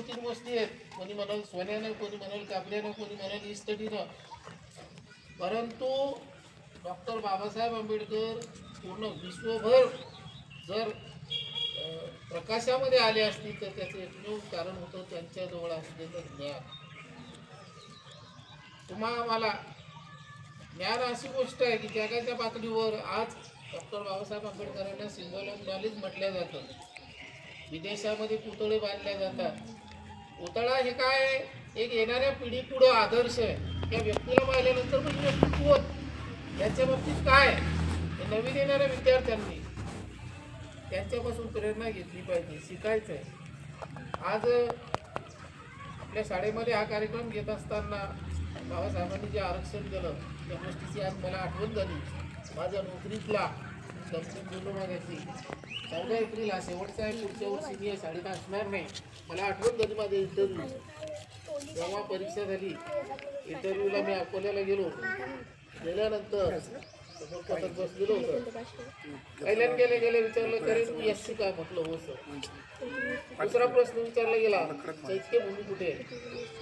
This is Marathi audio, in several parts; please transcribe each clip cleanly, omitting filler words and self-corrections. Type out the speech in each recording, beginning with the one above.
2-3 गोष्टी आहेत. कोणी म्हणाल सोन्यानं, कोणी म्हणाल कापल्यानं, कोणी म्हणाल इस्टेटीनं. परंतु डॉक्टर बाबासाहेब आंबेडकर पूर्ण विश्वभर जर प्रकाशामध्ये आले असतील तर त्याचं एकमेव कारण होतं त्यांच्याजवळ असलेलं ज्ञान. मला ज्ञान अशी गोष्ट आहे की जगाच्या पातळीवर आज डॉक्टर बाबासाहेब आंबेडकरांना सिम्बॉल ऑफ नॉलेज म्हटलं जातं. विदेशामध्ये पुतळे बांधले जातात. पुतळा हे काय, एक येणाऱ्या पिढी पुढं आदर्श आहे. त्या व्यक्तीला पाहिल्यानंतर पण व्यक्ती कोण, याच्या बाबतीत काय, नवीन येणाऱ्या विद्यार्थ्यांनी त्यांच्यापासून प्रेरणा घेतली पाहिजे, शिकायचं आहे. आज आपल्या शाळेमध्ये हा कार्यक्रम घेत असताना बाबासाहेबांनी जे आरक्षण केलं त्या गोष्टीची आज मला आठवण झाली. माझ्या नोकरीतला बोललो मागायची 14 एप्रिल हा शेवटचा आहे, पुढच्या वर्षी मी शाळेत असणार नाही. मला आठवण झाली माझ्या इंटरव्ह्यू, जेव्हा परीक्षा झाली. इंटरव्ह्यूला मी अकोल्याला गेल्यानंतर बसलेलो होतं. पहिल्यान गेले विचारलं करे तू एससी का, म्हटलं हो सर. दुसरा प्रश्न विचारला गेला चैत्यभूमी कुठे आहे,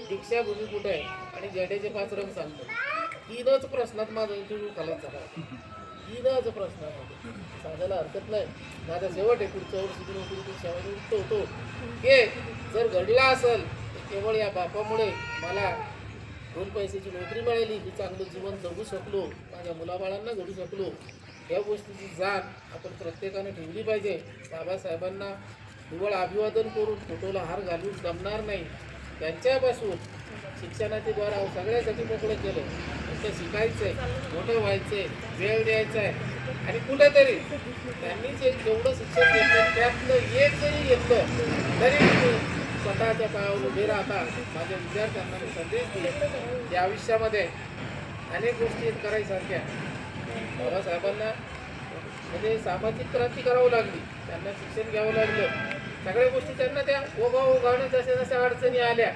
दीक्षाभूमी कुठे आहे आणि जडेचे 5 रंग सांगतो. 3च प्रश्नात माझा इंटरव्ह्यू खालाच झाला. 3च प्रश्नामध्ये सांगायला हरकत नाही. माझा शेवट आहे, पुढच्या वर्षी नोकरी सेवा होतो हे जर घडला असेल तर केवळ या बापामुळे मला 2 पैशाची नोकरी मिळाली, मी चांगलं जीवन जगू शकलो, माझ्या मुलाबाळांना घडू शकलो. या गोष्टीची जाण आपण प्रत्येकाने ठेवली पाहिजे. बाबासाहेबांना निवळ अभिवादन करून फोटोला हार घालून जमणार नाही. त्यांच्यापासून शिक्षणाच्या द्वारा सगळ्यासाठी मोकळं केलं. ते शिकायचंय, मोठं व्हायचंय, वेळ द्यायचा आहे आणि कुठेतरी त्यांनी जे जेवढं शिक्षण घेतलं त्यातलं एक जरी घेतलं तरी स्वतःच्या पायावर उभे राहता. माझ्या विद्यार्थ्यांना मी संदेश दिले या आयुष्यामध्ये अनेक गोष्टी करायसारख्या. बाबासाहेबांना म्हणजे सामाजिक क्रांती करावं लागली, त्यांना शिक्षण घ्यावं लागलं. सगळ्या गोष्टी त्यांना त्या ओघावून जशा जशा अडचणी आल्या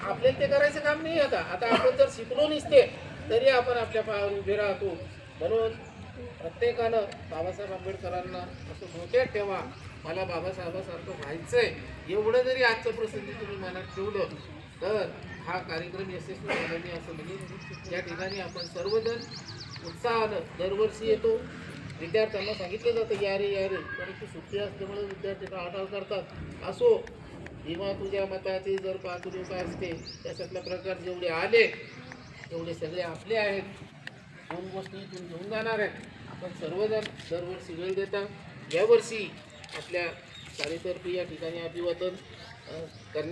आपल्याला ते करायचं काम नाही. आता आपण जर शिकलो नसते तरी आपण आपल्या पायावर उभे राहतो. म्हणून प्रत्येकानं बाबासाहेब आंबेडकरांना असं डोक्यात ठेवा, मला बाबासाहेबांसारखं व्हायचंय. एवढं जरी आजचं प्रसंगी तुम्ही मनात ठेवलं तर हा कार्यक्रम यशस्वी झाला नाही असं म्हणजे. या ठिकाणी आपण सर्वजण उत्साहानं दरवर्षी येतो. विद्यार्थ्यांना सांगितलं जातं या रे परंतु सुट्टी असल्यामुळे विद्यार्थी टाळाटाळ करतात. असो, किंवा तुझ्या मताची जर 5 लोक असते त्याच्यातल्या प्रकार जेवढे आले तेवढे सगळे आपले आहेत. 2 गोष्टी इथून घेऊन जाणार आहेत. आपण सर्वजण दरवर्षी वेळ देतात. यावर्षी आपल्या शाळेतर्फे या ठिकाणी अभिवादन करण्यात